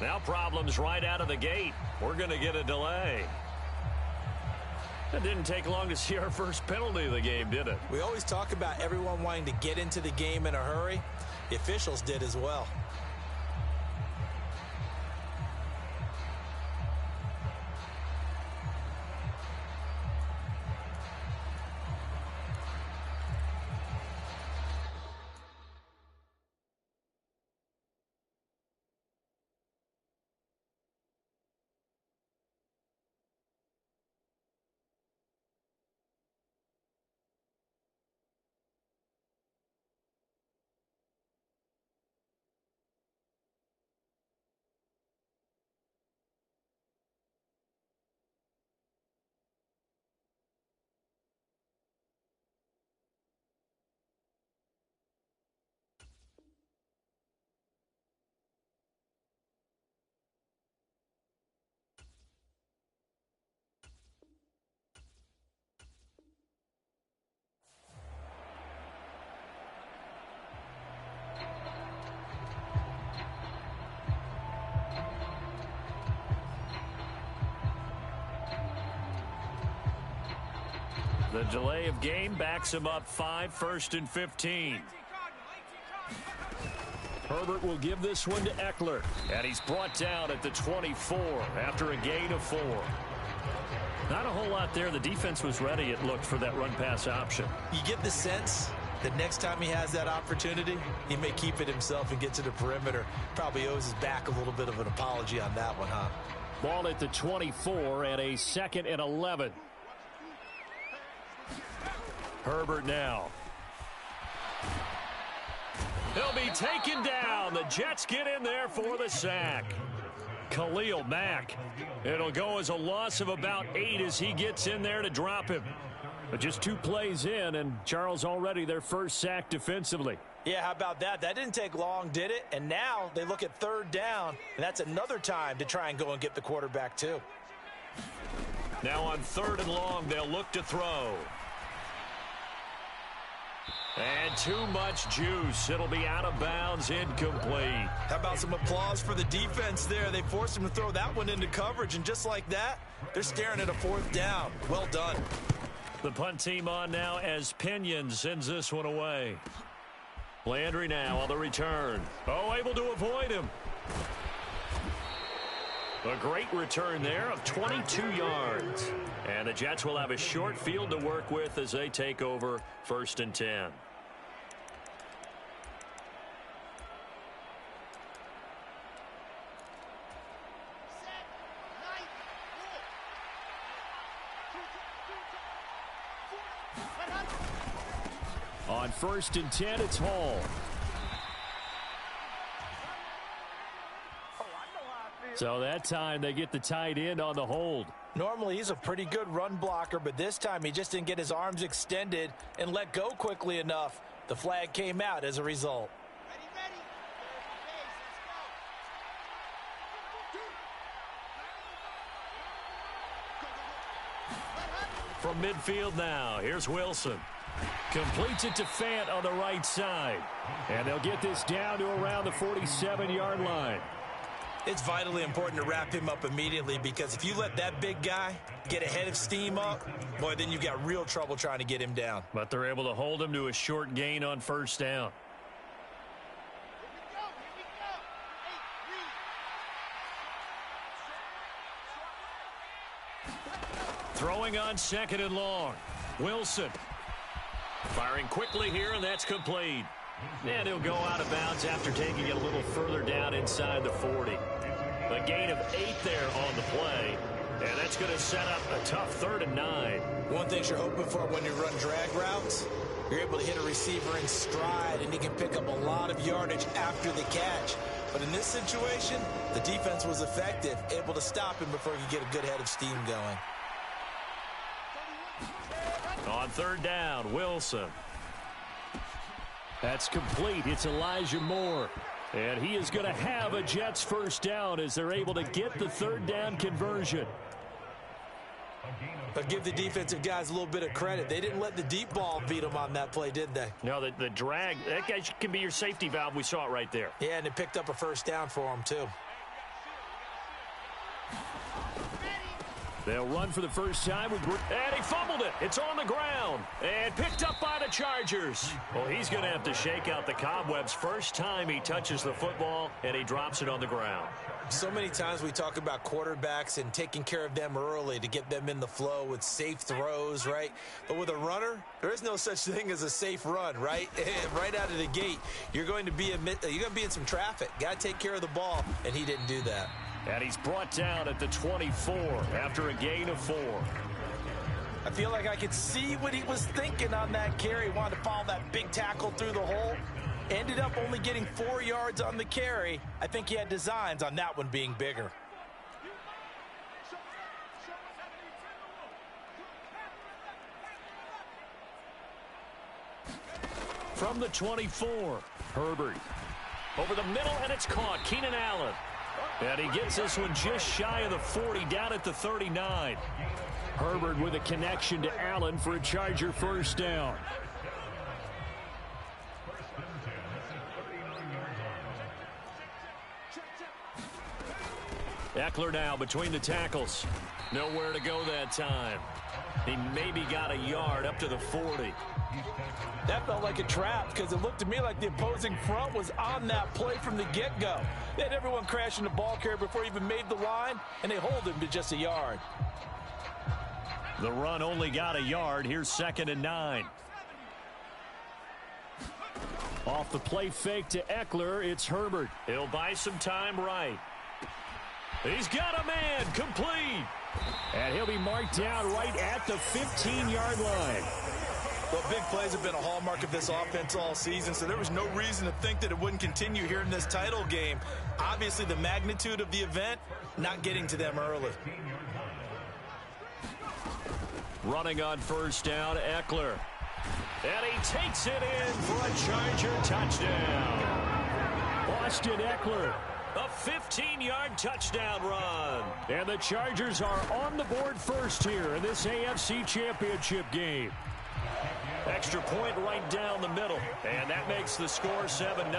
Now problems right out of the gate. We're going to get a delay. It didn't take long to see our first penalty of the game, did it? We always talk about everyone wanting to get into the game in a hurry. The officials did as well. The delay of game backs him up 5, 1st and 15. Herbert will give this one to Eckler. And he's brought down at the 24 after a gain of 4. Not a whole lot there. The defense was ready, it looked, for that run-pass option. You get the sense that next time he has that opportunity, he may keep it himself and get to the perimeter. Probably owes his back a little bit of an apology on that one, huh? Ball at the 24 and a 2nd and 11. Herbert now. He'll be taken down. The Jets get in there for the sack. Khalil Mack. It'll go as a loss of about 8 as he gets in there to drop him. But just 2 plays in, and Charles already their first sack defensively. Yeah, how about that? That didn't take long, did it? And now they look at 3rd down, and that's another time to try and go and get the quarterback too. Now on 3rd and long, they'll look to throw. And too much juice. It'll be out of bounds, incomplete. How about some applause for the defense there? They forced him to throw that one into coverage, and just like that, they're staring at a 4th down. Well done. The punt team on now as Pinion sends this one away. Landry now on the return. Oh, able to avoid him. A great return there of 22 yards. And the Jets will have a short field to work with as they take over 1st and 10. On 1st and 10, it's Hall. So that time they get the tight end on the hold. Normally he's a pretty good run blocker, but this time he just didn't get his arms extended and let go quickly enough. The flag came out as a result. From midfield now, here's Wilson. Completes it to Fant on the right side. And they'll get this down to around the 47-yard line. It's vitally important to wrap him up immediately, because if you let that big guy get a head of steam up, boy, then you've got real trouble trying to get him down. But they're able to hold him to a short gain on 1st down. Throwing on 2nd and long. Wilson. Firing quickly here, and that's complete. And he'll go out of bounds after taking it a little further down inside the 40. A gain of 8 there on the play. And that's going to set up a tough 3rd and 9. One thing you're hoping for when you run drag routes, you're able to hit a receiver in stride, and he can pick up a lot of yardage after the catch. But in this situation, the defense was effective, able to stop him before he could get a good head of steam going. On 3rd down, Wilson. That's complete. It's Elijah Moore. And he is going to have a Jets 1st down as they're able to get the 3rd down conversion. But give the defensive guys a little bit of credit. They didn't let the deep ball beat them on that play, did they? No, the drag, that guy can be your safety valve. We saw it right there. Yeah, and it picked up a 1st down for him, too. They'll run for the first time with and he fumbled it. It's on the ground and picked up by the Chargers. Well, he's going to have to shake out the cobwebs first time he touches the football, and he drops it on the ground. So many times we talk about quarterbacks and taking care of them early to get them in the flow with safe throws, right? But with a runner, there is no such thing as a safe run, right? Right out of the gate, you're going to be in some traffic. Got to take care of the ball, and he didn't do that. And he's brought down at the 24 after a gain of 4. I feel like I could see what he was thinking on that carry. He wanted to follow that big tackle through the hole. Ended up only getting 4 yards on the carry. I think he had designs on that one being bigger. From the 24, Herbert. Over the middle, and it's caught. Keenan Allen. And he gets this one just shy of the 40, down at the 39. Herbert with a connection to Allen for a Charger first down. Eckler now between the tackles. Nowhere to go that time. He maybe got a yard up to the 40. That felt like a trap because it looked to me like the opposing front was on that play from the get-go. They had everyone crashing the ball carrier before he even made the line, and they hold him to just a yard. The run only got a yard. Here's 2nd and 9. Off the play fake to Eckler, it's Herbert. He'll buy some time right. He's got a man, complete. And he'll be marked down right at the 15-yard line. Well, big plays have been a hallmark of this offense all season, so there was no reason to think that it wouldn't continue here in this title game. Obviously, the magnitude of the event, not getting to them early. Running on first down, Eckler. And he takes it in for a Charger touchdown. Austin Eckler. A 15-yard touchdown run. And the Chargers are on the board first here in this AFC Championship game. Extra point right down the middle. And that makes the score 7-0.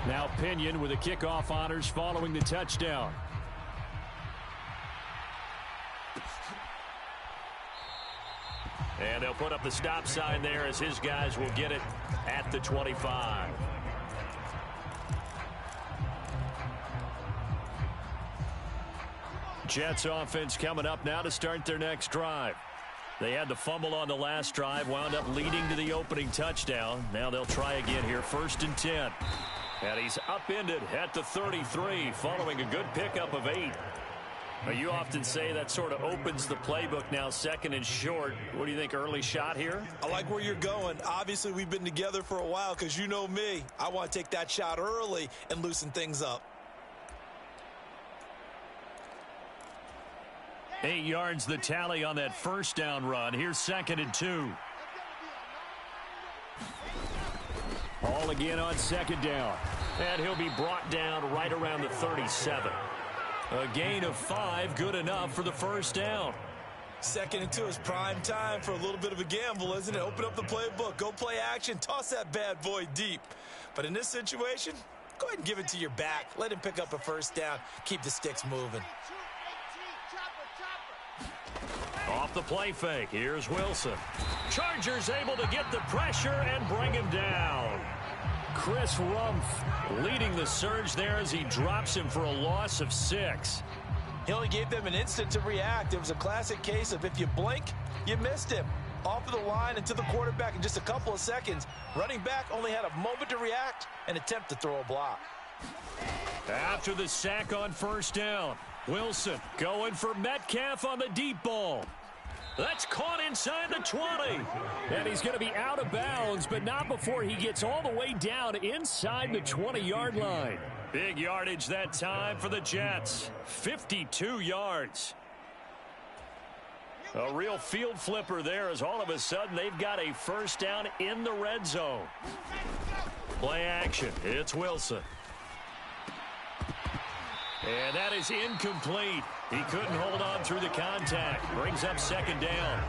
Now Pinion with the kickoff honors following the touchdown. And they'll put up the stop sign there as his guys will get it at the 25. Jets offense coming up now to start their next drive. They had the fumble on the last drive, wound up leading to the opening touchdown. Now they'll try again here, 1st and 10. And he's upended at the 33 following a good pickup of 8. Now, you often say that sort of opens the playbook now, 2nd and short. What do you think, early shot here? I like where you're going. Obviously, we've been together for a while because you know me. I want to take that shot early and loosen things up. 8 yards the tally on that first down run. Here's 2nd and 2. All again on 2nd down. And he'll be brought down right around the 37. A gain of 5, good enough for the first down. 2nd and 2 is prime time for a little bit of a gamble, isn't it? Open up the playbook, go play action, toss that bad boy deep. But in this situation, go ahead and give it to your back. Let him pick up a first down, keep the sticks moving. Off the play fake, here's Wilson. Chargers able to get the pressure and bring him down. Chris Rumph leading the surge there as he drops him for a loss of 6. He only gave them an instant to react. It was a classic case of if you blink, you missed him. Off of the line and to the quarterback in just a couple of seconds. Running back only had a moment to react and attempt to throw a block. After the sack on first down, Wilson going for Metcalf on the deep ball. That's caught inside the 20. And he's going to be out of bounds, but not before he gets all the way down inside the 20-yard line. Big yardage that time for the Jets. 52 yards. A real field flipper there as all of a sudden they've got a first down in the red zone. Play action. It's Wilson. And that is incomplete. He couldn't hold on through the contact. Brings up 2nd down.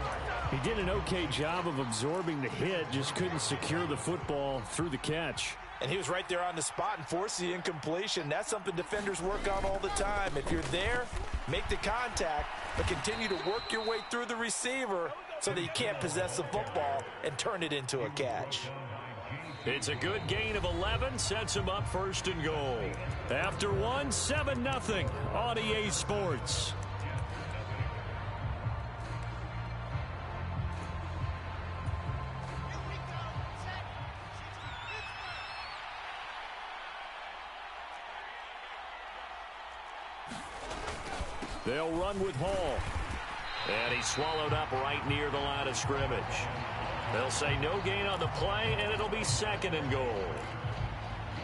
He did an okay job of absorbing the hit, just couldn't secure the football through the catch. And he was right there on the spot and forced the incompletion. That's something defenders work on all the time. If you're there, make the contact, but continue to work your way through the receiver so that you can't possess the football and turn it into a catch. It's a good gain of 11, sets him up first and goal. After one, 7-0 on EA Sports. They'll run with Hall. And he's swallowed up right near the line of scrimmage. They'll say no gain on the play, and it'll be second and goal.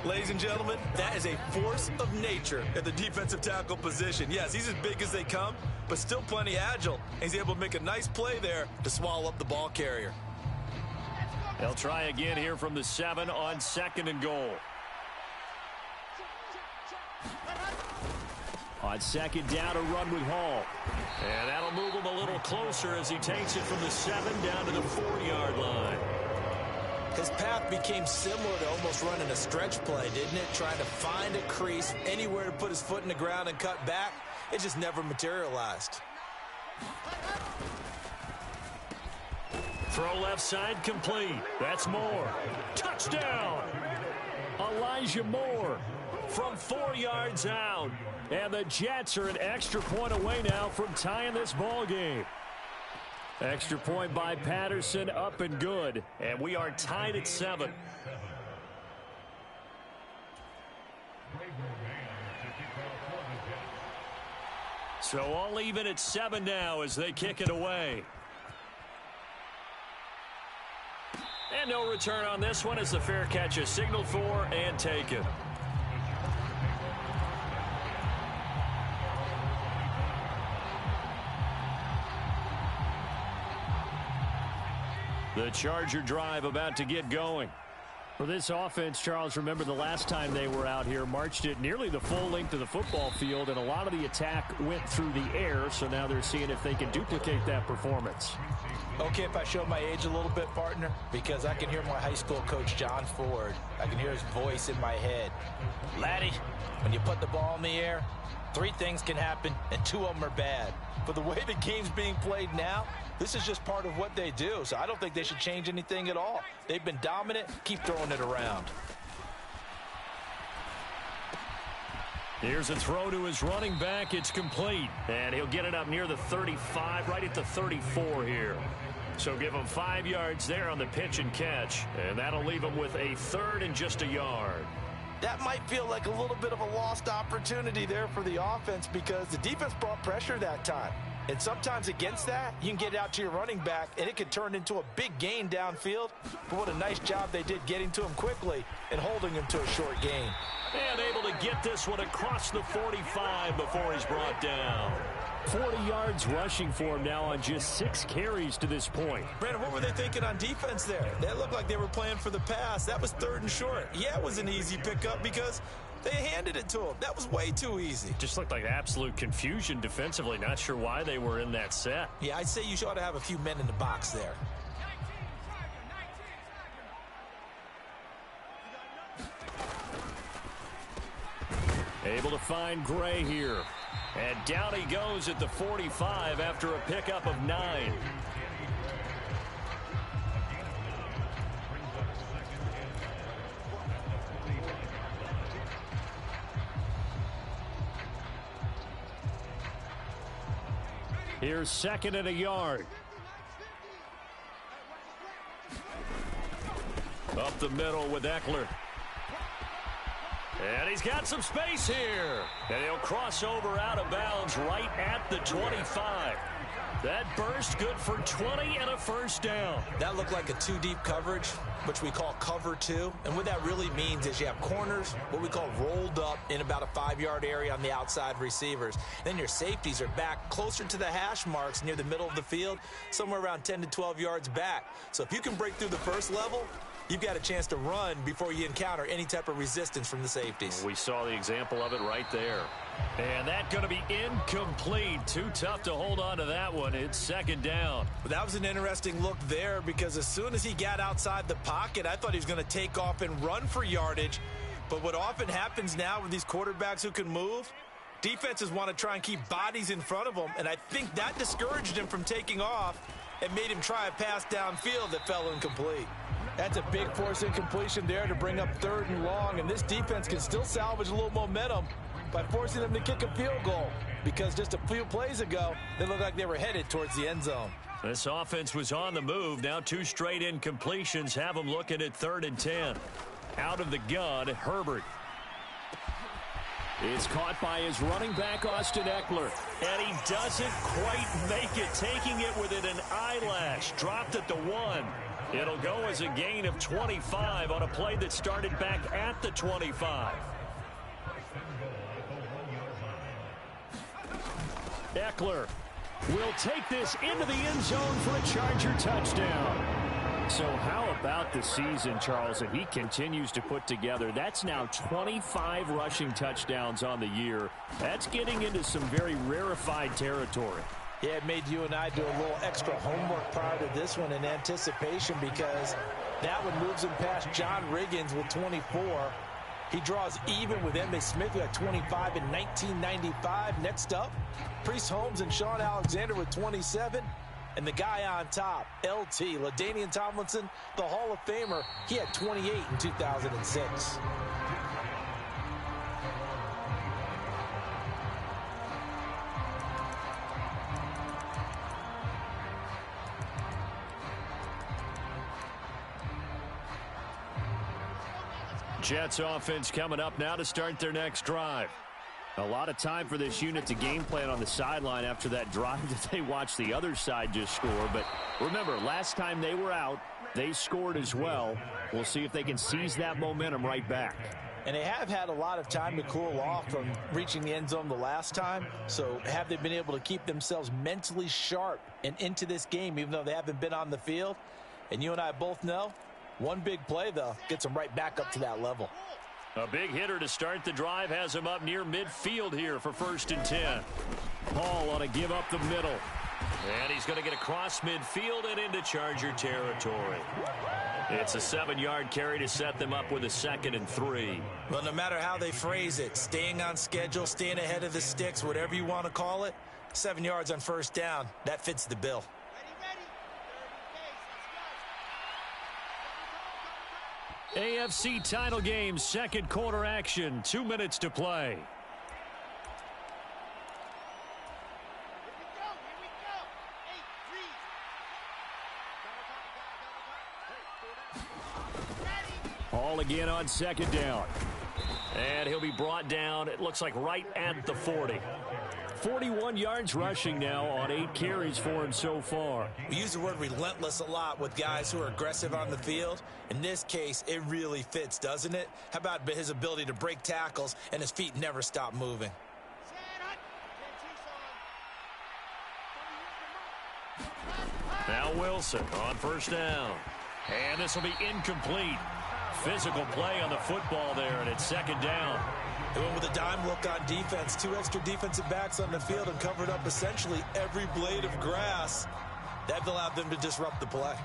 Ladies and gentlemen, that is a force of nature at the defensive tackle position. Yes, he's as big as they come, but still plenty agile. He's able to make a nice play there to swallow up the ball carrier. They'll try again here from the 7 on second and goal. On second down, a run with Hall. And that'll move him a little closer as he takes it from the 7 down to the 4-yard line. His path became similar to almost running a stretch play, didn't it? Trying to find a crease, anywhere to put his foot in the ground and cut back. It just never materialized. Throw left side complete. That's Moore. Touchdown! Elijah Moore from 4 yards out. And the Jets are an extra point away now from tying this ball game. Extra point by Patterson, up and good. And we are tied at 7. So all even at 7 now as they kick it away. And no return on this one as the fair catch is signaled for and taken. The Charger drive about to get going. For this offense, Charles, remember the last time they were out here, marched it nearly the full length of the football field, and a lot of the attack went through the air, so now they're seeing if they can duplicate that performance. Okay, if I show my age a little bit, partner, because I can hear my high school coach, John Ford. I can hear his voice in my head. Laddie, when you put the ball in the air, 3 things can happen, and 2 of them are bad. But the way the game's being played now, this is just part of what they do. So I don't think they should change anything at all. They've been dominant. Keep throwing it around. Here's a throw to his running back. It's complete. And he'll get it up near the 35, right at the 34 here. So give him 5 yards there on the pitch and catch. And that'll leave him with a 3rd and just a yard. That might feel like a little bit of a lost opportunity there for the offense because the defense brought pressure that time. And sometimes against that, you can get out to your running back, and it could turn into a big gain downfield. But what a nice job they did getting to him quickly and holding him to a short gain. And able to get this one across the 45 before he's brought down. 40 yards rushing for him now on just 6 carries to this point. Brandon, what were they thinking on defense there? They looked like they were playing for the pass. That was 3rd and short. Yeah, it was an easy pickup because they handed it to him. That was way too easy. Just looked like absolute confusion defensively. Not sure why they were in that set. Yeah, I'd say you ought to have a few men in the box there. Able to find Gray here. And down he goes at the 45 after a pickup of 9. Here's 2nd and a yard. Up the middle with Eckler. And he's got some space here. And he'll cross over out of bounds right at the 25. That burst good for 20 and a 1st down. That looked like a 2-deep coverage, which we call cover 2. And what that really means is you have corners, what we call rolled up in about a 5-yard area on the outside receivers. Then your safeties are back closer to the hash marks near the middle of the field, somewhere around 10 to 12 yards back. So if you can break through the first level, you've got a chance to run before you encounter any type of resistance from the safeties. We saw the example of it right there. And that's going to be incomplete. Too tough to hold on to that one. It's second down. But that was an interesting look there because as soon as he got outside the pocket, I thought he was going to take off and run for yardage. But what often happens now with these quarterbacks who can move, defenses want to try and keep bodies in front of them, and I think that discouraged him from taking off and made him try a pass downfield that fell incomplete. That's a big force incompletion there to bring up 3rd and long, and this defense can still salvage a little momentum by forcing them to kick a field goal because just a few plays ago, they looked like they were headed towards the end zone. This offense was on the move. Now 2 straight incompletions have them looking at 3rd and 10. Out of the gun, Herbert. It's caught by his running back, Austin Eckler. And he doesn't quite make it, taking it within an eyelash. Dropped at the 1. It'll go as a gain of 25 on a play that started back at the 25. Eckler will take this into the end zone for a Charger touchdown. So how about the season, Charles, that he continues to put together? That's now 25 rushing touchdowns on the year. That's getting into some very rarefied territory. Yeah, it made you and I do a little extra homework prior to this one in anticipation because that one moves him past John Riggins with 24. He draws even with Emmitt Smith, who had 25 in 1995. Next up, Priest Holmes and Sean Alexander with 27. And the guy on top, LT, LaDainian Tomlinson, the Hall of Famer, he had 28 in 2006. Jets offense coming up now to start their next drive. A lot of time for this unit to game plan on the sideline after that drive that they watched the other side just score. But remember, last time they were out, they scored as well. We'll see if they can seize that momentum right back. And they have had a lot of time to cool off from reaching the end zone the last time. So have they been able to keep themselves mentally sharp and into this game, even though they haven't been on the field? And you and I both know, one big play, though, gets them right back up to that level. A big hitter to start the drive has him up near midfield here for 1st and 10. Paul on a give up the middle. And he's going to get across midfield and into Charger territory. It's a 7-yard carry to set them up with a 2nd and 3. Well, no matter how they phrase it, staying on schedule, staying ahead of the sticks, whatever you want to call it, 7 yards on 1st down, that fits the bill. AFC title game, 2nd quarter action, 2 minutes to play. All again on 2nd down. And he'll be brought down, it looks like right at the 40. 41 yards rushing now on 8 carries for him so far. We use the word relentless a lot with guys who are aggressive on the field. In this case, it really fits, doesn't it? How about his ability to break tackles and his feet never stop moving? Now Wilson on 1st down. And this will be incomplete. Physical play on the football there, and it's 2nd down. They went with a dime look on defense. 2 extra defensive backs on the field and covered up essentially every blade of grass. That allowed them to disrupt the play.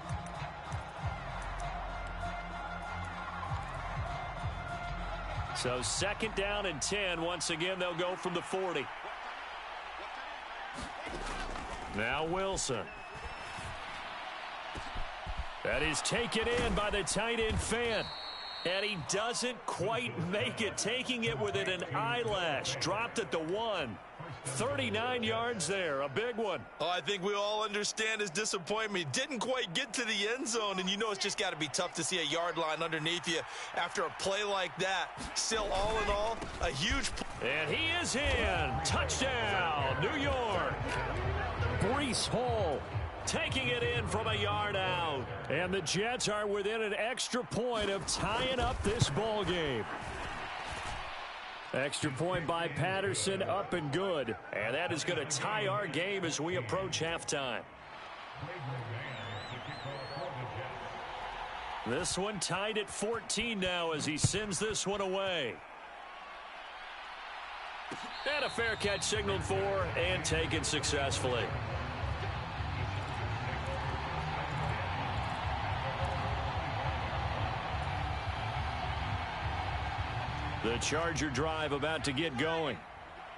So 2nd down and 10. Once again, they'll go from the 40. Now Wilson. That is taken in by the tight end Fant. And he doesn't quite make it, taking it within an eyelash. Dropped at the 1. 39 yards there, a big one. Oh, I think we all understand his disappointment. Didn't quite get to the end zone, and you know it's just got to be tough to see a yard line underneath you after a play like that. Still, all in all, a huge... And he is in. Touchdown, New York. Breece Hall taking it in from a yard out. And the Jets are within an extra point of tying up this ball game. Extra point by Patterson, up and good. And that is going to tie our game as we approach halftime. This one tied at 14 now as he sends this one away. And a fair catch signaled for and taken successfully. The Charger drive about to get going.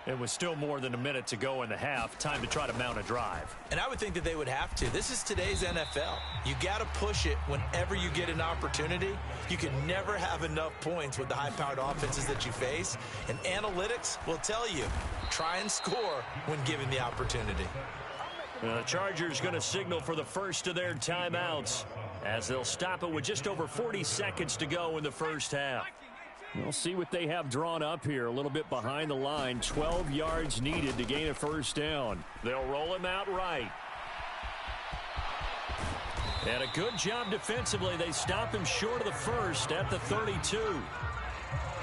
It was still more than a minute to go in the half. Time to try to mount a drive. And I would think that they would have to. This is today's NFL. You got to push it whenever you get an opportunity. You can never have enough points with the high-powered offenses that you face. And analytics will tell you, try and score when given the opportunity. The Chargers going to signal for the first of their timeouts as they'll stop it with just over 40 seconds to go in the first half. We'll see what they have drawn up here. A little bit behind the line. 12 yards needed to gain a first down. They'll roll him out right. And a good job defensively. They stop him short of the first at the 32.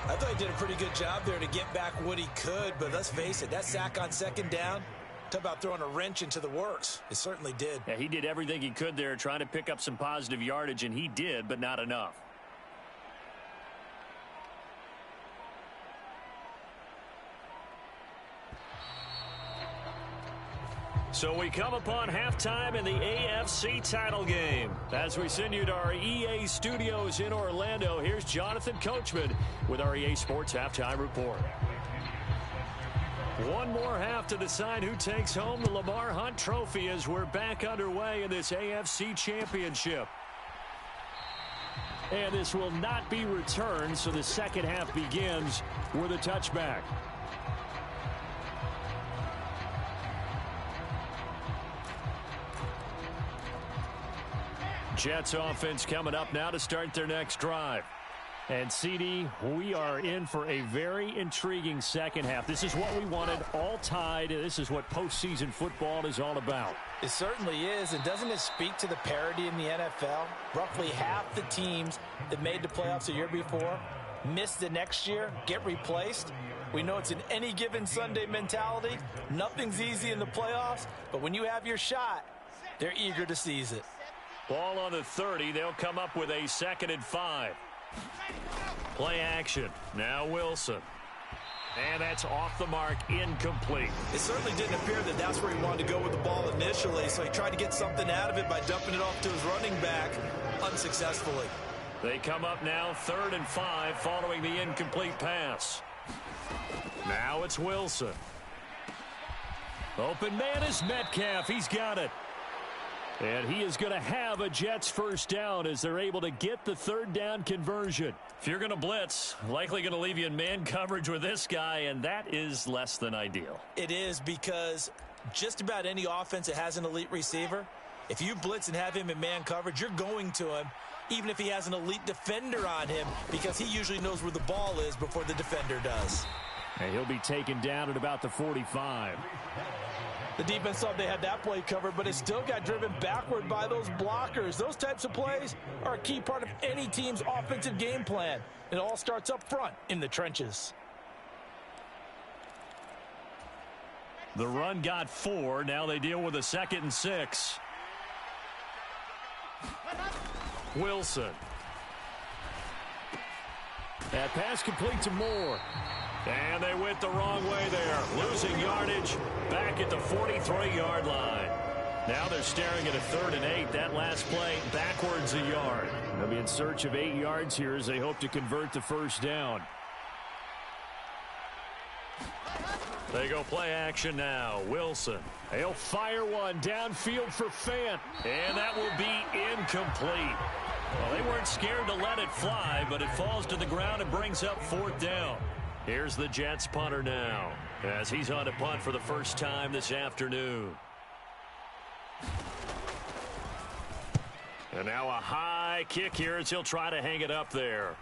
I thought he did a pretty good job there to get back what he could, but let's face it, that sack on second down, talk about throwing a wrench into the works. It certainly did. Yeah, he did everything he could there trying to pick up some positive yardage, and he did, but not enough. So we come upon halftime in the AFC title game. As we send you to our EA studios in Orlando, here's Jonathan Coachman with our EA Sports Halftime Report. One more half to decide who takes home the Lamar Hunt Trophy as we're back underway in this AFC Championship. And this will not be returned, so the second half begins with a touchback. Jets offense coming up now to start their next drive. And, CD, we are in for a very intriguing second half. This is what we wanted, all tied. This is what postseason football is all about. It certainly is, and doesn't it speak to the parity in the NFL? Roughly half the teams that made the playoffs a year before miss the next year, get replaced. We know it's an any given Sunday mentality. Nothing's easy in the playoffs, but when you have your shot, they're eager to seize it. Ball on the 30. They'll come up with a 2nd and 5. Play action. Now Wilson. And that's off the mark, incomplete. It certainly didn't appear that that's where he wanted to go with the ball initially, so he tried to get something out of it by dumping it off to his running back unsuccessfully. They come up now 3rd and 5 following the incomplete pass. Now it's Wilson. Open man is Metcalf. He's got it. And he is going to have a Jets first down as they're able to get the 3rd down conversion. If you're going to blitz, likely going to leave you in man coverage with this guy, and that is less than ideal. It is, because just about any offense that has an elite receiver, if you blitz and have him in man coverage, you're going to him, even if he has an elite defender on him, because he usually knows where the ball is before the defender does. And he'll be taken down at about the 45. The defense thought they had that play covered, but it still got driven backward by those blockers. Those types of plays are a key part of any team's offensive game plan. It all starts up front in the trenches. The run got 4. Now they deal with a 2nd and 6. Wilson. That pass complete to Moore. And they went the wrong way there. Losing yardage back at the 43-yard line. Now they're staring at a 3rd and 8. That last play backwards a yard. They'll be in search of 8 yards here as they hope to convert the first down. They go play action now. Wilson. They'll fire one downfield for Fant. And that will be incomplete. Well, they weren't scared to let it fly, but it falls to the ground and brings up 4th down. Here's the Jets punter now as he's on to punt for the first time this afternoon. And now a high kick here as he'll try to hang it up there.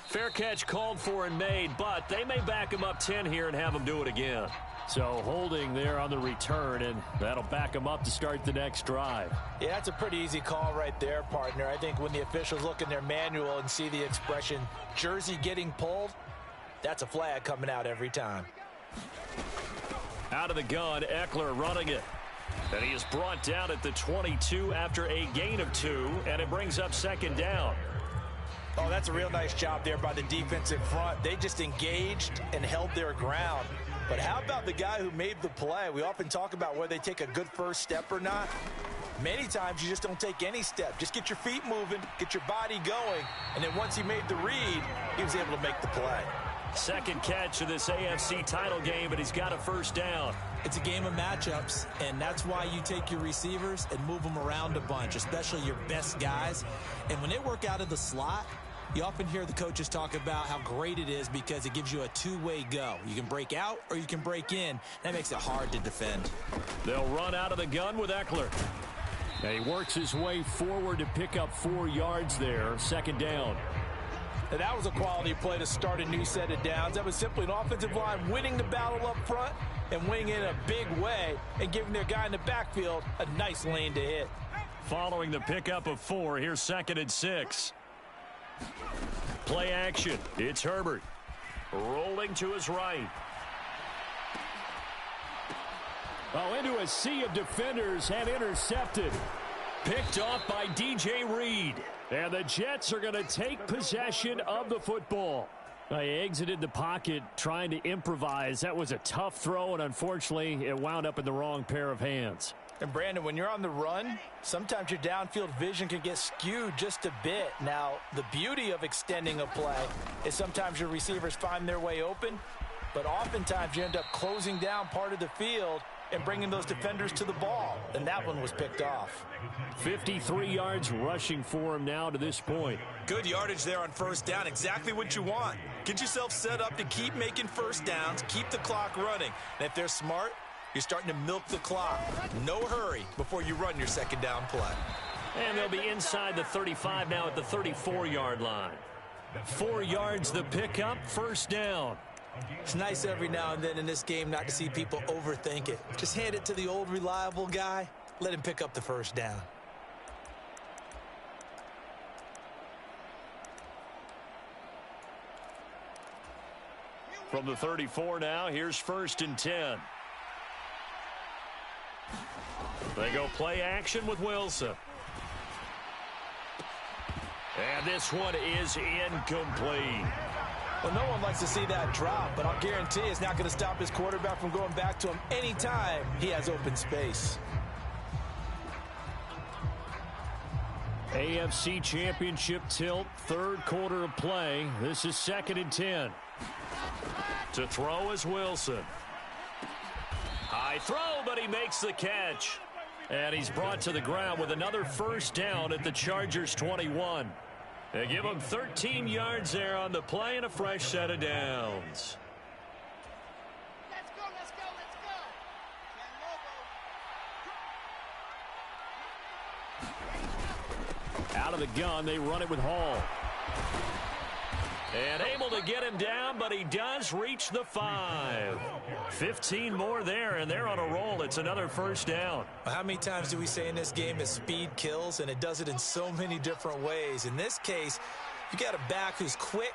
Fair catch called for and made, but they may back him up 10 here and have him do it again. So holding there on the return, and that'll back him up to start the next drive. Yeah, that's a pretty easy call right there, partner. I think when the officials look in their manual and see the expression jersey getting pulled, that's a flag coming out every time. Out of the gun, Eckler running it. And he is brought down at the 22 after a gain of 2, and it brings up second down. Oh, that's a real nice job there by the defensive front. They just engaged and held their ground. But how about the guy who made the play? We often talk about whether they take a good first step or not. Many times you just don't take any step. Just get your feet moving, get your body going, and then once he made the read, he was able to make the play. Second catch of this AFC title game, but he's got a first down. It's a game of matchups, and that's why you take your receivers and move them around a bunch, especially your best guys. And when they work out of the slot, you often hear the coaches talk about how great it is because it gives you a two-way go. You can break out or you can break in. That makes it hard to defend. They'll run out of the gun with Eckler. And he works his way forward to pick up 4 yards there. Second down. And that was a quality play to start a new set of downs. That was simply an offensive line winning the battle up front and winning in a big way and giving their guy in the backfield a nice lane to hit. Following the pickup of 4, here's 2nd and 6. Play action. It's Herbert. Rolling to his right. Oh, into a sea of defenders and intercepted. Picked off by DJ Reed. And the Jets are going to take possession of the football. They exited the pocket trying to improvise. That was a tough throw, and unfortunately, it wound up in the wrong pair of hands. And, Brandon, when you're on the run, sometimes your downfield vision can get skewed just a bit. Now, the beauty of extending a play is sometimes your receivers find their way open, but oftentimes you end up closing down part of the field and bringing those defenders to the ball, and that one was picked off. 53 yards rushing for him now to this point. Good yardage there on first down, exactly what you want. Get yourself set up to keep making first downs, keep the clock running. And if they're smart, you're starting to milk the clock. No hurry before you run your second down play. And they'll be inside the 35 now at the 34-yard line. 4 yards the pickup, first down. It's nice every now and then in this game not to see people overthink it. Just hand it to the old reliable guy. Let him pick up the first down. From the 34 now, here's 1st and 10. They go play action with Wilson. And this one is incomplete. Well, no one likes to see that drop, but I'll guarantee it's not going to stop his quarterback from going back to him anytime he has open space. AFC Championship tilt, 3rd quarter of play. This is 2nd and 10. To throw is Wilson. High throw, but he makes the catch. And he's brought to the ground with another first down at the Chargers' 21. They give him 13 yards there on the play and a fresh set of downs. Let's go, let's go, let's go. Out of the gun, they run it with Hall. And able to get him down, but he does reach the 5. 15 more there, and they're on a roll. It's another first down. How many times do we say in this game that speed kills, and it does it in so many different ways? In this case, you got a back who's quick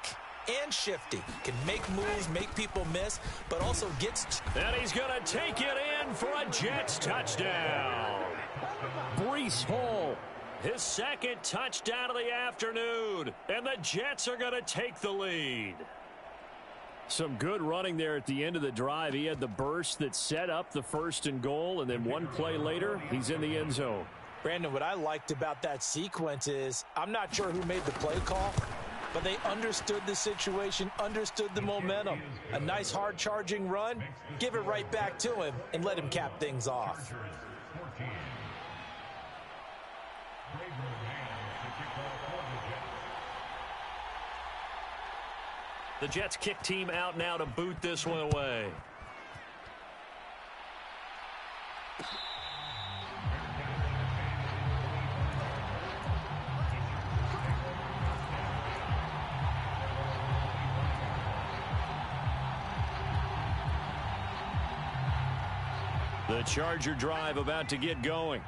and shifty, can make moves, make people miss, but also gets... And he's going to take it in for a Jets touchdown. Breece Hall. His 2nd touchdown of the afternoon, and the Jets are going to take the lead. Some good running there at the end of the drive. He had the burst that set up the 1st and goal, and then one play later, he's in the end zone. Brandon, what I liked about that sequence is I'm not sure who made the play call, but they understood the situation, understood the momentum. A nice hard-charging run, give it right back to him, and let him cap things off. The Jets kick team out now to boot this one away. The Charger drive about to get going.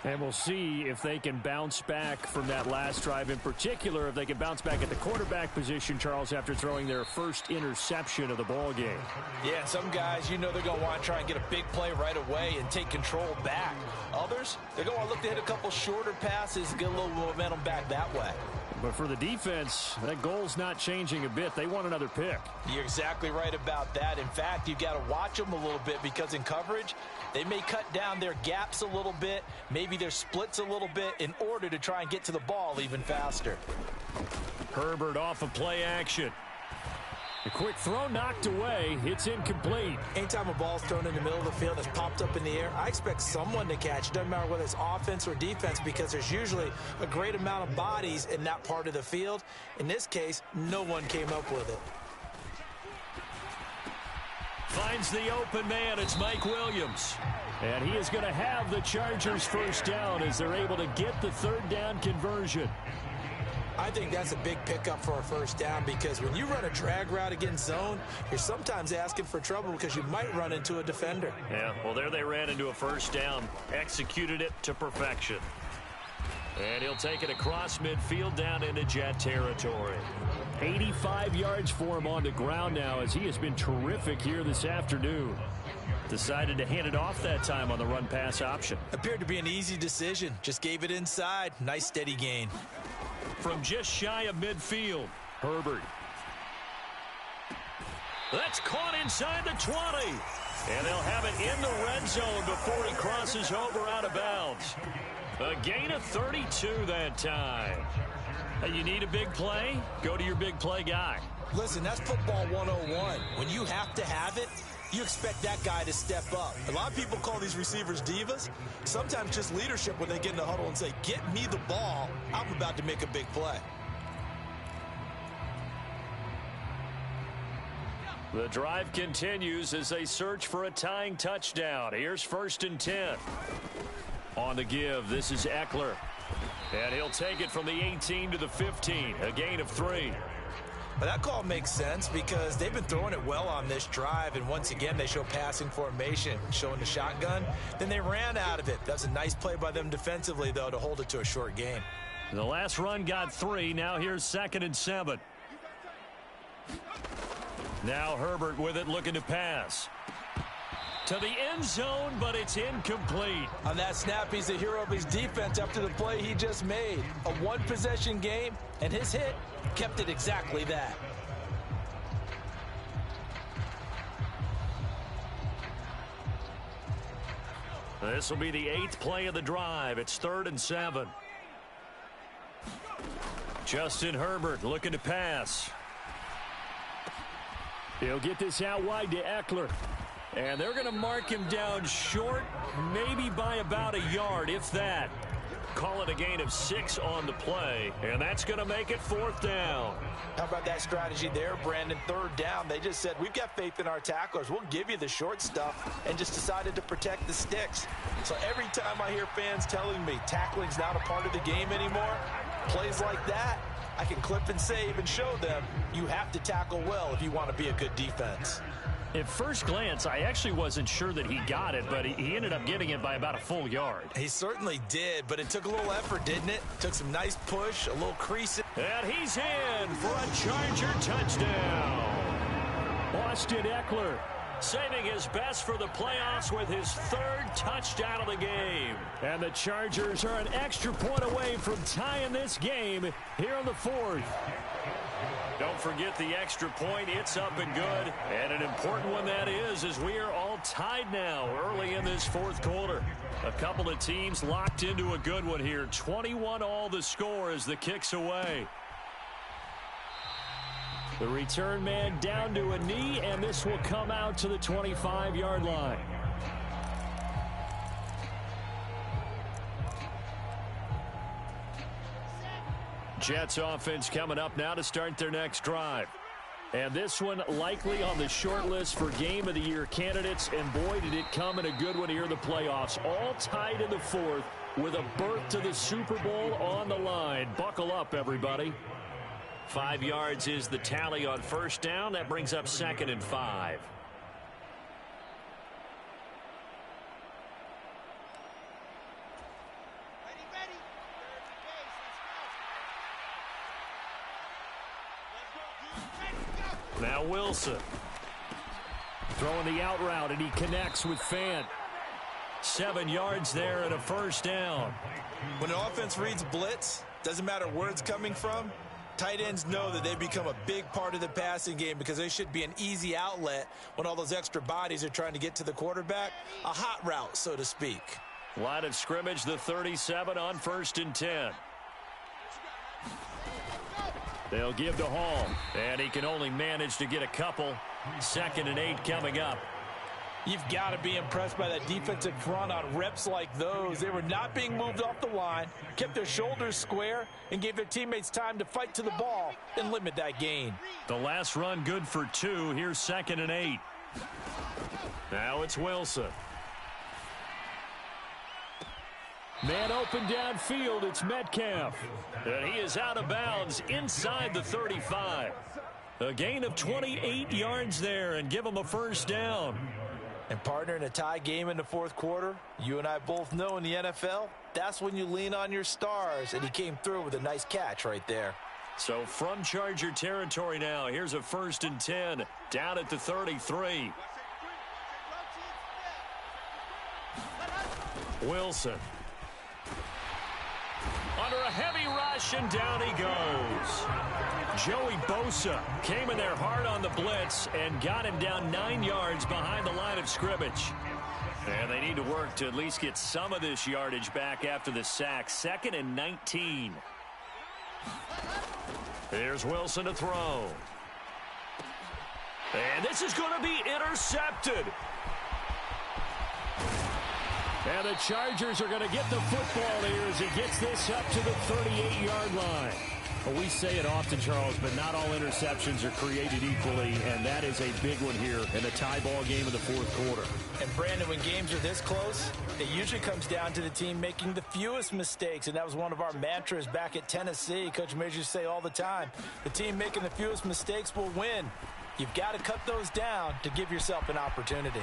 And we'll see if they can bounce back from that last drive, in particular, if they can bounce back at the quarterback position, Charles, after throwing their first interception of the ball game. Yeah, some guys, they're going to want to try and get a big play right away and take control back. Others, they're going to look to hit a couple shorter passes and get a little momentum back that way. But for the defense, that goal's not changing a bit. They want another pick. You're exactly right about that. In fact, you got to watch them a little bit because in coverage, they may cut down their gaps a little bit, maybe their splits a little bit in order to try and get to the ball even faster. Herbert off of play action. A quick throw knocked away. It's incomplete. Anytime a ball's thrown in the middle of the field that's popped up in the air, I expect someone to catch. Doesn't matter whether it's offense or defense because there's usually a great amount of bodies in that part of the field. In this case, no one came up with it. Finds the open man. It's Mike Williams. And he is going to have the Chargers first down as they're able to get the third down conversion. I think that's a big pickup for a first down because when you run a drag route against zone, you're sometimes asking for trouble because you might run into a defender. Yeah, well, there they ran into a first down, executed it to perfection. And he'll take it across midfield down into Jet territory. 85 yards for him on the ground now as he has been terrific here this afternoon. Decided to hand it off that time on the run-pass option. Appeared to be an easy decision. Just gave it inside. Nice steady gain. From just shy of midfield, Herbert. That's caught inside the 20. And they'll have it in the red zone before he crosses over out of bounds. A gain of 32 that time. You need a big play? Go to your big play guy. Listen, that's football 101. When you have to have it, you expect that guy to step up. A lot of people call these receivers divas. Sometimes just leadership when they get in the huddle and say, get me the ball. I'm about to make a big play. The drive continues as they search for a tying touchdown. Here's 1st and 10. On the give, this is Eckler. And he'll take it from the 18 to the 15, a gain of 3. But that call makes sense because they've been throwing it well on this drive, and once again they show passing formation, showing the shotgun. Then they ran out of it. That's a nice play by them defensively, though, to hold it to a short gain. The last run got 3. Now here's 2nd and 7. Now Herbert with it, looking to pass. To the end zone, but it's incomplete. On that snap, he's the hero of his defense after the play he just made. A one-possession game, and his hit kept it exactly that. This will be the 8th play of the drive. It's 3rd and 7. Justin Herbert looking to pass. He'll get this out wide to Eckler. And they're going to mark him down short, maybe by about a yard, if that. Call it a gain of 6 on the play, and that's going to make it 4th down. How about that strategy there, Brandon? 3rd down, they just said, we've got faith in our tacklers. We'll give you the short stuff, and just decided to protect the sticks. So every time I hear fans telling me tackling's not a part of the game anymore, plays like that, I can clip and save and show them you have to tackle well if you want to be a good defense. At first glance, I actually wasn't sure that he got it, but he ended up getting it by about a full yard. He certainly did, but it took a little effort, didn't it? Took some nice push, a little crease. And he's in for a Charger touchdown. Austin Eckler saving his best for the playoffs with his 3rd touchdown of the game. And the Chargers are an extra point away from tying this game here in the 4th. Don't forget the extra point. It's up and good. And an important one that is, as we are all tied now early in this 4th quarter. A couple of teams locked into a good one here. 21-all the score as the kick's away. The return man down to a knee, and this will come out to the 25-yard line. Jets offense coming up now to start their next drive. And this one likely on the short list for Game of the Year candidates. And boy, did it come in a good one here in the playoffs. All tied in the 4th with a berth to the Super Bowl on the line. Buckle up, everybody. 5 yards is the tally on 1st down. That brings up 2nd and 5. Now Wilson. Throwing the out route, and he connects with Fant. 7 yards there and a first down. When an offense reads blitz, doesn't matter where it's coming from, tight ends know that they become a big part of the passing game because they should be an easy outlet when all those extra bodies are trying to get to the quarterback. A hot route, so to speak. Line of scrimmage, the 37 on 1st and 10. They'll give to Hall, and he can only manage to get a couple. 2nd and 8 coming up. You've got to be impressed by that defensive front on reps like those. They were not being moved off the line, kept their shoulders square, and gave their teammates time to fight to the ball and limit that gain. The last run good for 2. Here's 2nd and 8. Now it's Wilson. Man open downfield, it's Metcalf. And he is out of bounds inside the 35. A gain of 28 yards there and give him a first down. And partner, in a tie game in the 4th quarter, you and I both know in the NFL, that's when you lean on your stars, and he came through with a nice catch right there. So from Charger territory now, here's a 1st and 10 down at the 33. Wilson. Under a heavy rush, and down he goes. Joey Bosa came in there hard on the blitz and got him down 9 yards behind the line of scrimmage. And they need to work to at least get some of this yardage back after the sack. 2nd and 19. Here's Wilson to throw. And this is going to be intercepted. And the Chargers are going to get the football here as he gets this up to the 38-yard line. Well, we say it often, Charles, but not all interceptions are created equally, and that is a big one here in the tie ball game of the 4th quarter. And, Brandon, when games are this close, it usually comes down to the team making the fewest mistakes, and that was one of our mantras back at Tennessee. Coach Majors used to say all the time, the team making the fewest mistakes will win. You've got to cut those down to give yourself an opportunity.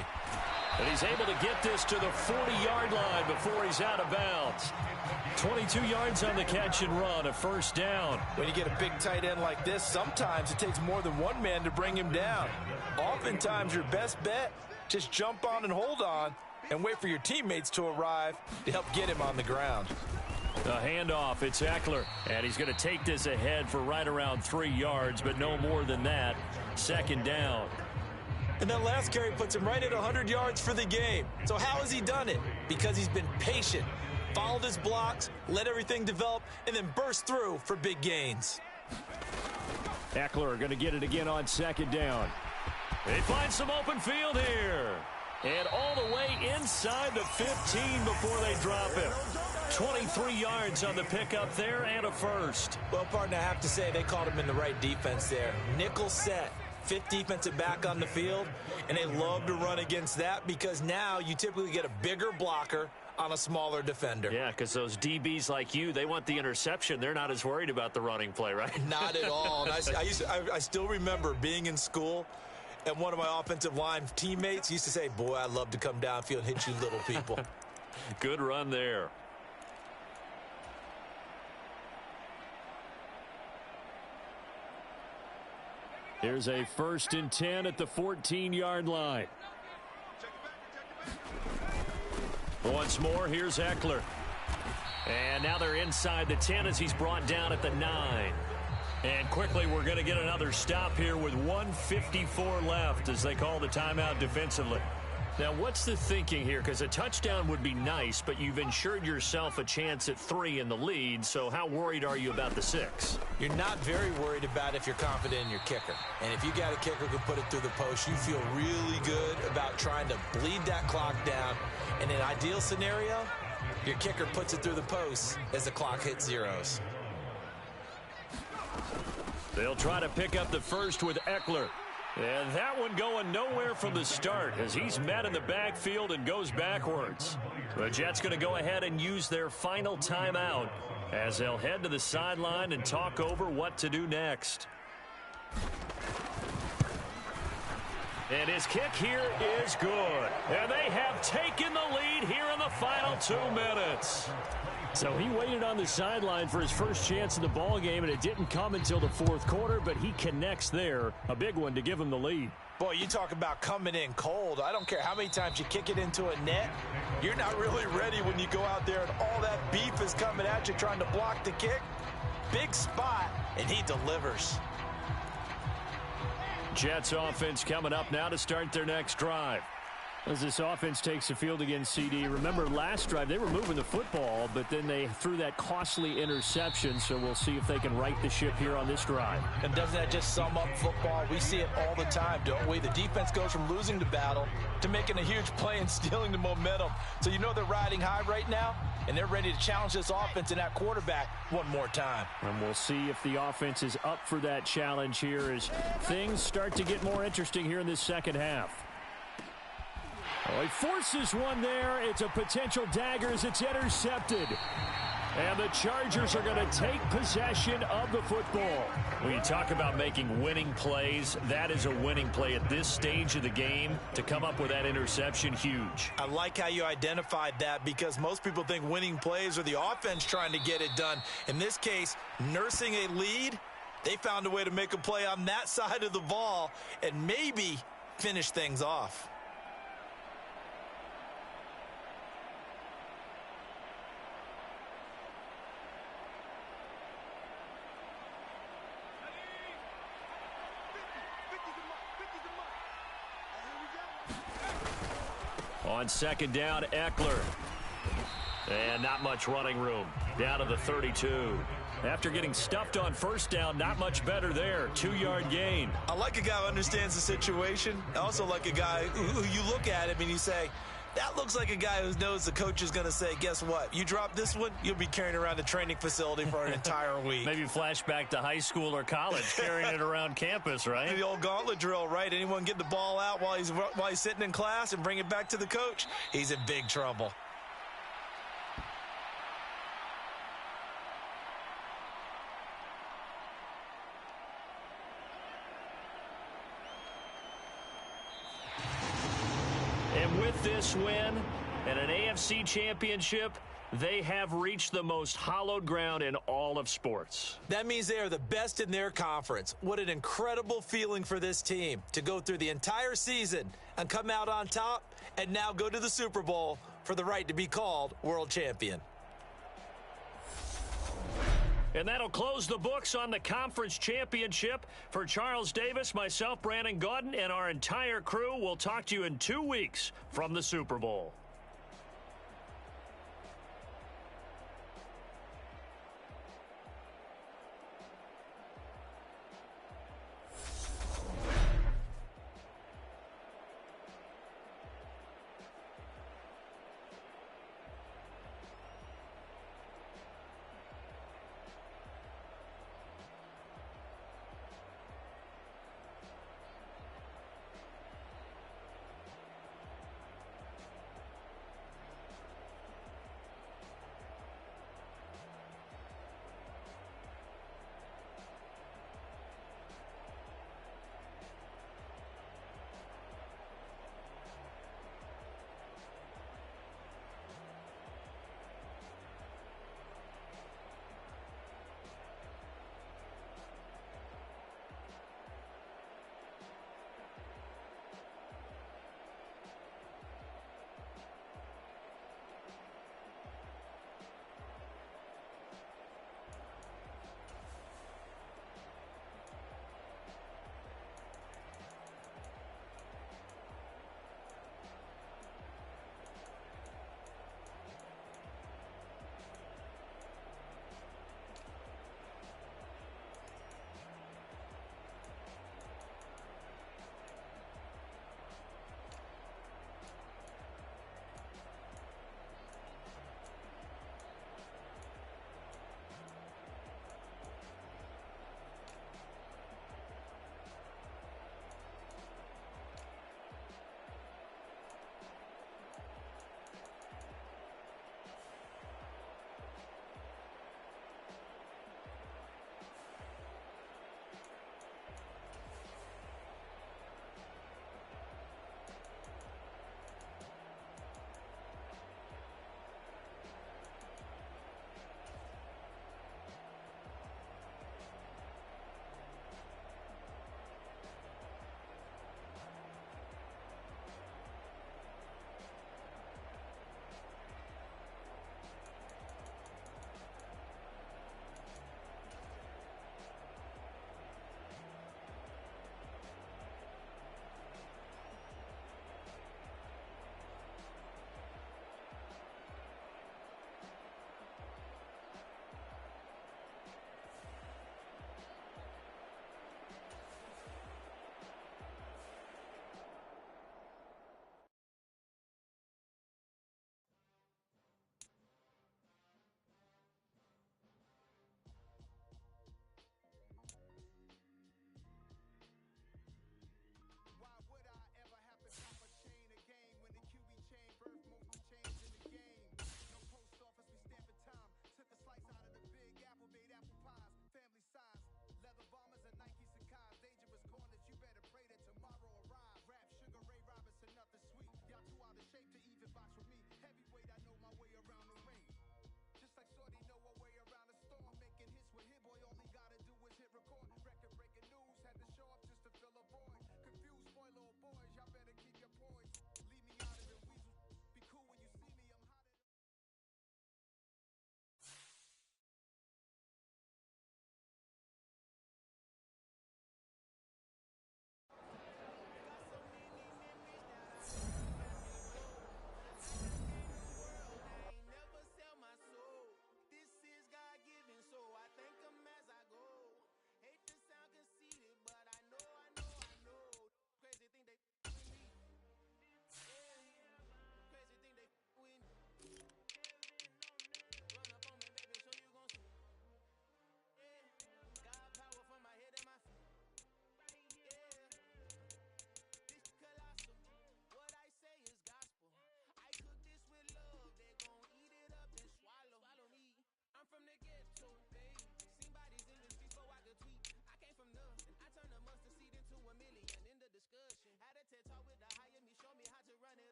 And he's able to get this to the 40-yard line before he's out of bounds. 22 yards on the catch and run, a first down. When you get a big tight end like this, sometimes it takes more than one man to bring him down. Oftentimes, your best bet, just jump on and hold on and wait for your teammates to arrive to help get him on the ground. The handoff, it's Eckler, and he's going to take this ahead for right around 3 yards, but no more than that. 2nd down. And that last carry puts him right at 100 yards for the game. So how has he done it? Because he's been patient, followed his blocks, let everything develop, and then burst through for big gains. Eckler going to get it again on 2nd down. They find some open field here. And all the way inside the 15 before they drop him. 23 yards on the pickup there and a first. Well, partner, I have to say they called him in the right defense there. Nickel set. 5th defensive back on the field, and they love to run against that because now you typically get a bigger blocker on a smaller defender. Yeah, because those DBs like you, they want the interception. They're not as worried about the running play, right? Not at all. And I still remember being in school, and one of my offensive line teammates used to say, boy, I love to come downfield and hit you little people. Good run there. Here's a 1st and 10 at the 14-yard line. Once more, here's Eckler. And now they're inside the 10 as he's brought down at the 9. And quickly, we're going to get another stop here with 1:54 left as they call the timeout defensively. Now, what's the thinking here? Because a touchdown would be nice, but you've ensured yourself a chance at 3 in the lead, so how worried are you about the 6? You're not very worried about if you're confident in your kicker. And if you got a kicker who can put it through the post, you feel really good about trying to bleed that clock down. In an ideal scenario, your kicker puts it through the post as the clock hits zeros. They'll try to pick up the first with Eckler. And that one going nowhere from the start as he's met in the backfield and goes backwards. The Jets going to go ahead and use their final timeout as they'll head to the sideline and talk over what to do next. And his kick here is good. And they have taken the lead here in the final 2 minutes. So he waited on the sideline for his first chance in the ball game, and it didn't come until the fourth quarter, but he connects there. A big one to give him the lead. Boy, you talk about coming in cold. I don't care how many times you kick it into a net. You're not really ready when you go out there and all that beef is coming at you trying to block the kick. Big spot, and he delivers. Jets offense coming up now to start their next drive. As this offense takes the field against CD, remember last drive they were moving the football, but then they threw that costly interception, so we'll see if they can right the ship here on this drive. And doesn't that just sum up football? We see it all the time, don't we? The defense goes from losing the battle to making a huge play and stealing the momentum. So you know they're riding high right now, and they're ready to challenge this offense and that quarterback one more time. And we'll see if the offense is up for that challenge here as things start to get more interesting here in this second half. Oh, he forces one there. It's a potential dagger as it's intercepted. And the Chargers are going to take possession of the football. When you talk about making winning plays, that is a winning play at this stage of the game. To come up with that interception, huge. I like how you identified that because most people think winning plays are the offense trying to get it done. In this case, nursing a lead, they found a way to make a play on that side of the ball and maybe finish things off. On second down, Eckler. And not much running room. Down to the 32. After getting stuffed on first down, not much better there. 2-yard gain. I like a guy who understands the situation. I also like a guy who you look at him and you say, that looks like a guy who knows the coach is going to say, guess what? You drop this one, you'll be carrying around the training facility for an entire week. Maybe flashback to high school or college, carrying it around campus, right? The old gauntlet drill, right? Anyone get the ball out while he's sitting in class and bring it back to the coach, he's in big trouble. And with this win and an AFC championship, they have reached the most hallowed ground in all of sports. That means they are the best in their conference. What an incredible feeling for this team to go through the entire season and come out on top and now go to the Super Bowl for the right to be called world champion. And that'll close the books on the conference championship. For Charles Davis, myself, Brandon Gaudin, and our entire crew, we'll talk to you in 2 weeks from the Super Bowl. safe to even box with me.